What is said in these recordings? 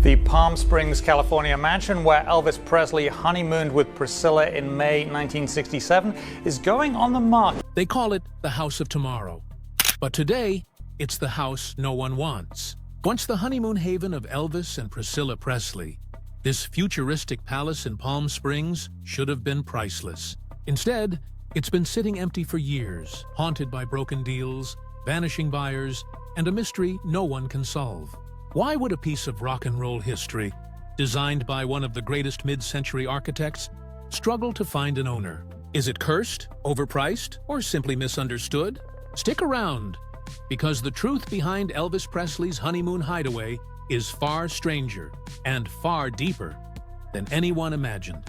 The Palm Springs, California mansion where Elvis Presley honeymooned with Priscilla in May 1967 is going on the market. They call it the House of Tomorrow. But today, it's the house no one wants. Once the honeymoon haven of Elvis and Priscilla Presley, this futuristic palace in Palm Springs should have been priceless. Instead, it's been sitting empty for years, haunted by broken deals, vanishing buyers, and a mystery no one can solve. Why would a piece of rock and roll history, designed by one of the greatest mid-century architects, struggle to find an owner? Is it cursed, overpriced, or simply misunderstood? Stick around, because the truth behind Elvis Presley's honeymoon hideaway is far stranger and far deeper than anyone imagined.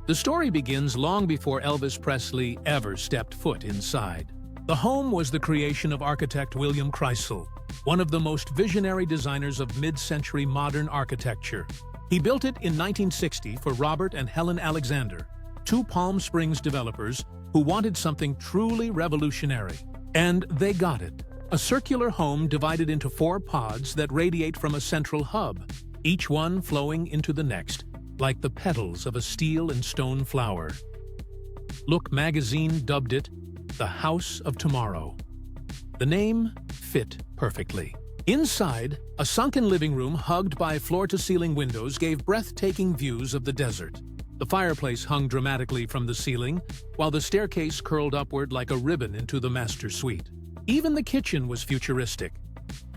The story begins long before Elvis Presley ever stepped foot inside. The home was the creation of architect William Kreisel, one of the most visionary designers of mid-century modern architecture. He built it in 1960 for Robert and Helen Alexander, two Palm Springs developers who wanted something truly revolutionary. And they got it. A circular home divided into 4 pods that radiate from a central hub, each one flowing into the next, like the petals of a steel and stone flower. Look magazine dubbed it the House of Tomorrow. The name fit perfectly. Inside, a sunken living room hugged by floor-to-ceiling windows gave breathtaking views of the desert. The fireplace hung dramatically from the ceiling, while the staircase curled upward like a ribbon into the master suite. Even the kitchen was futuristic.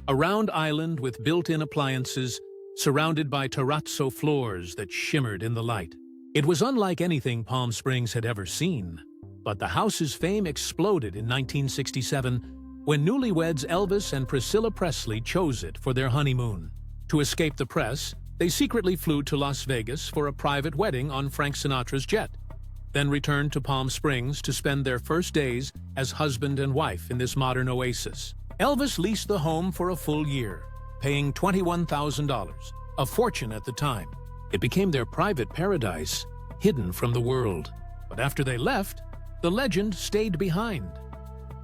A round island with built-in appliances, surrounded by terrazzo floors that shimmered in the light. It was unlike anything Palm Springs had ever seen. But the house's fame exploded in 1967 when newlyweds Elvis and Priscilla Presley chose it for their honeymoon. To escape the press, they secretly flew to Las Vegas for a private wedding on Frank Sinatra's jet, then returned to Palm Springs to spend their first days as husband and wife in this modern oasis. Elvis leased the home for a full year, paying $21,000, a fortune at the time. It became their private paradise, hidden from the world. But after they left, the legend stayed behind.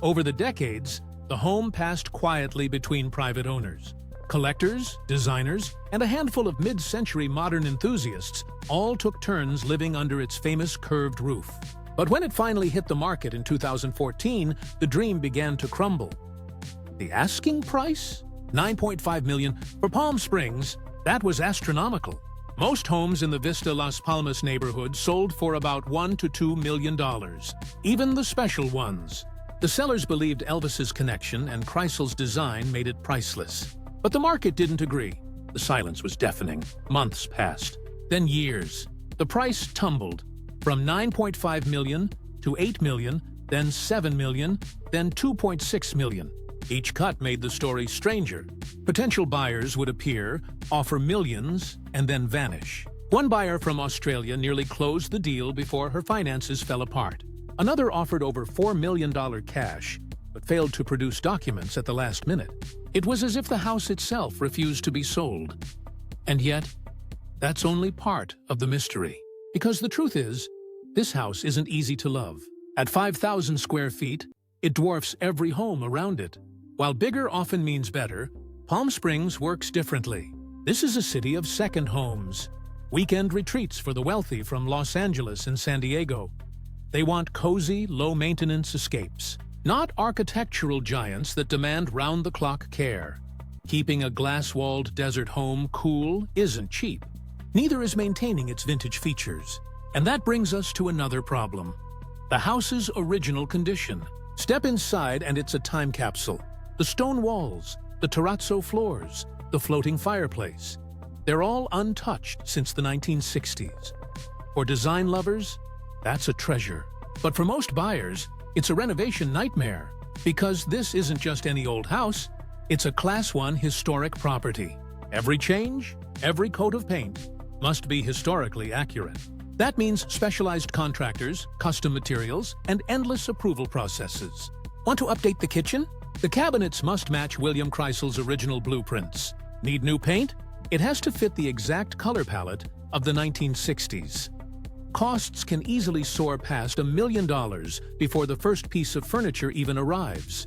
Over the decades, the home passed quietly between private owners. Collectors, designers, and a handful of mid-century modern enthusiasts all took turns living under its famous curved roof. But when it finally hit the market in 2014, the dream began to crumble. The asking price? $9.5 million. For Palm Springs, that was astronomical. Most homes in the Vista Las Palmas neighborhood sold for about $1 to $2 million, even the special ones. The sellers believed Elvis's connection and Kreisel's design made it priceless. But the market didn't agree. The silence was deafening. Months passed, then years. The price tumbled from $9.5 million to $8 million, then $7 million, then $2.6 million. Each cut made the story stranger. Potential buyers would appear, offer millions, and then vanish. One buyer from Australia nearly closed the deal before her finances fell apart. Another offered over $4 million cash, but failed to produce documents at the last minute. It was as if the house itself refused to be sold. And yet, that's only part of the mystery. Because the truth is, this house isn't easy to love. At 5,000 square feet, it dwarfs every home around it. While bigger often means better, Palm Springs works differently. This is a city of second homes, weekend retreats for the wealthy from Los Angeles and San Diego. They want cozy, low-maintenance escapes, not architectural giants that demand round-the-clock care. Keeping a glass-walled desert home cool isn't cheap. Neither is maintaining its vintage features. And that brings us to another problem: the house's original condition. Step inside and it's a time capsule. The stone walls, the terrazzo floors, the floating fireplace. They're all untouched since the 1960s. For design lovers, that's a treasure. But for most buyers, it's a renovation nightmare. Because this isn't just any old house, it's a Class 1 historic property. Every change, every coat of paint must be historically accurate. That means specialized contractors, custom materials, and endless approval processes. Want to update the kitchen? The cabinets must match William Kreisel's original blueprints. Need new paint? It has to fit the exact color palette of the 1960s. Costs can easily soar past $1 million before the first piece of furniture even arrives.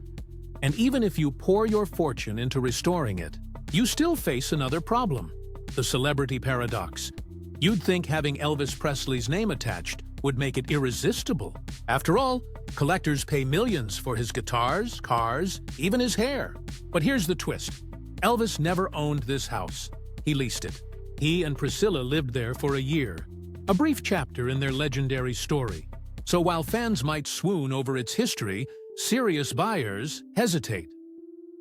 And even if you pour your fortune into restoring it, you still face another problem: the celebrity paradox. You'd think having Elvis Presley's name attached would make it irresistible. After all, collectors pay millions for his guitars, cars, even his hair. But here's the twist. Elvis never owned this house. He leased it. He and Priscilla lived there for a year, a brief chapter in their legendary story. So while fans might swoon over its history, serious buyers hesitate.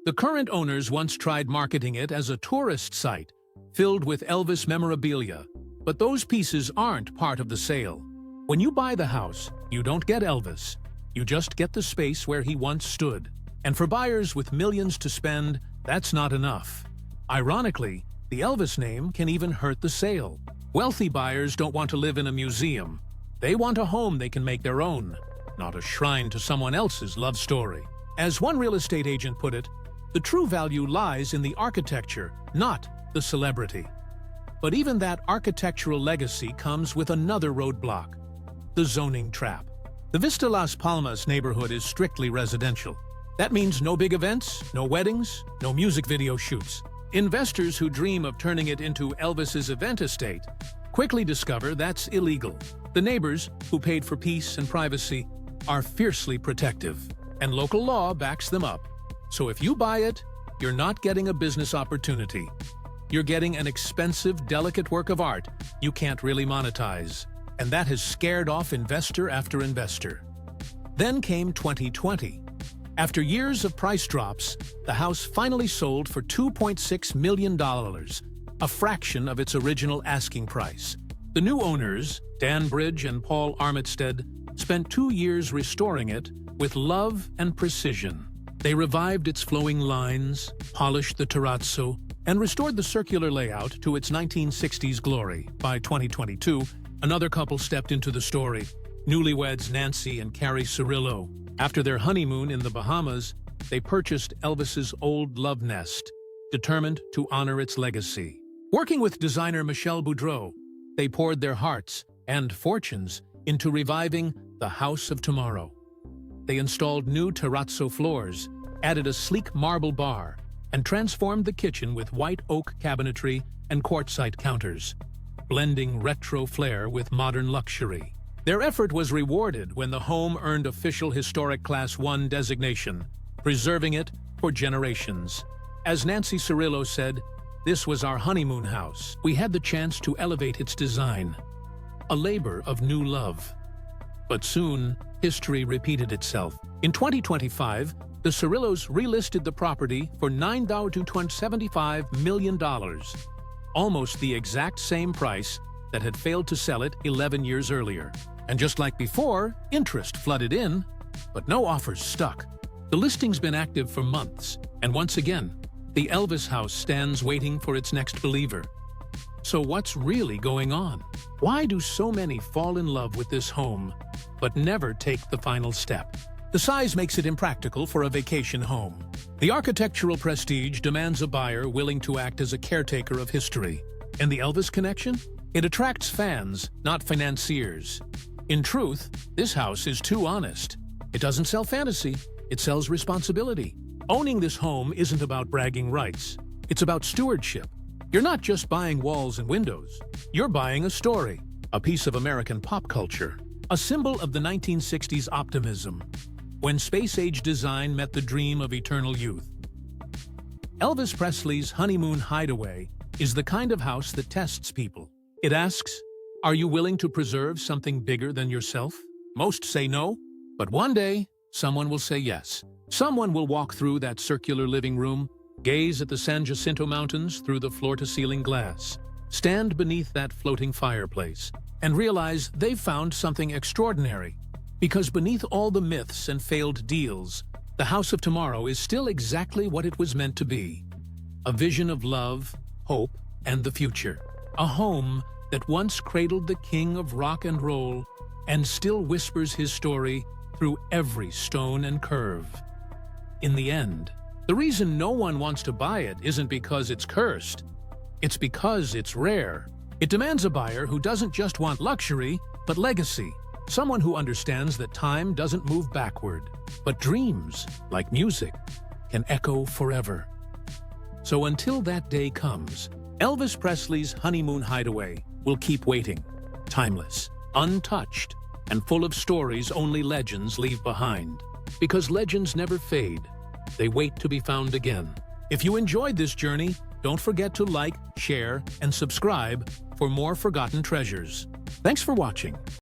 The current owners once tried marketing it as a tourist site, filled with Elvis memorabilia, but those pieces aren't part of the sale. When you buy the house, you don't get Elvis. You just get the space where he once stood. And for buyers with millions to spend, that's not enough. Ironically, the Elvis name can even hurt the sale. Wealthy buyers don't want to live in a museum. They want a home they can make their own, not a shrine to someone else's love story. As one real estate agent put it, the true value lies in the architecture, not the celebrity. But even that architectural legacy comes with another roadblock: the zoning trap. The Vista Las Palmas neighborhood is strictly residential. That means no big events, no weddings, no music video shoots. Investors who dream of turning it into Elvis's event estate quickly discover that's illegal. The neighbors, who paid for peace and privacy, are fiercely protective, and local law backs them up. So if you buy it, you're not getting a business opportunity. You're getting an expensive, delicate work of art you can't really monetize. And that has scared off investor after investor. Then came 2020. After years of price drops, the house finally sold for $2.6 million, a fraction of its original asking price. The new owners, Dan Bridge and Paul Armitstead, spent 2 years restoring it with love and precision. They revived its flowing lines, polished the terrazzo, and restored the circular layout to its 1960s glory. By 2022, another couple stepped into the story, newlyweds Nancy and Carrie Cirillo. After their honeymoon in the Bahamas, they purchased Elvis's old love nest, determined to honor its legacy. Working with designer Michelle Boudreau, they poured their hearts and fortunes into reviving the House of Tomorrow. They installed new terrazzo floors, added a sleek marble bar, and transformed the kitchen with white oak cabinetry and quartzite counters, blending retro flair with modern luxury. Their effort was rewarded when the home earned official Historic Class 1 designation, preserving it for generations. As Nancy Cirillo said, "This was our honeymoon house. We had the chance to elevate its design, a labor of new love." But soon, history repeated itself. In 2025, the Cirillos relisted the property for $975 million, almost the exact same price that had failed to sell it 11 years earlier. And just like before, interest flooded in, but no offers stuck. The listing's been active for months, and once again, the Elvis house stands waiting for its next believer. So what's really going on? Why do so many fall in love with this home, but never take the final step? The size makes it impractical for a vacation home. The architectural prestige demands a buyer willing to act as a caretaker of history. And the Elvis connection? It attracts fans, not financiers. In truth, this house is too honest. It doesn't sell fantasy, it sells responsibility. Owning this home isn't about bragging rights. It's about stewardship. You're not just buying walls and windows. You're buying a story, a piece of American pop culture, a symbol of the 1960s optimism, when space-age design met the dream of eternal youth. Elvis Presley's Honeymoon Hideaway is the kind of house that tests people. It asks, are you willing to preserve something bigger than yourself? Most say no, but one day, someone will say yes. Someone will walk through that circular living room, gaze at the San Jacinto Mountains through the floor-to-ceiling glass, stand beneath that floating fireplace, and realize they've found something extraordinary. Because beneath all the myths and failed deals, the House of Tomorrow is still exactly what it was meant to be. A vision of love, hope, and the future. A home that once cradled the king of rock and roll and still whispers his story through every stone and curve. In the end, the reason no one wants to buy it isn't because it's cursed. It's because it's rare. It demands a buyer who doesn't just want luxury, but legacy. Someone who understands that time doesn't move backward, but dreams, like music, can echo forever. So until that day comes, Elvis Presley's Honeymoon Hideaway will keep waiting, timeless, untouched, and full of stories only legends leave behind. Because legends never fade, they wait to be found again. If you enjoyed this journey, don't forget to like, share, and subscribe for more forgotten treasures. Thanks for watching.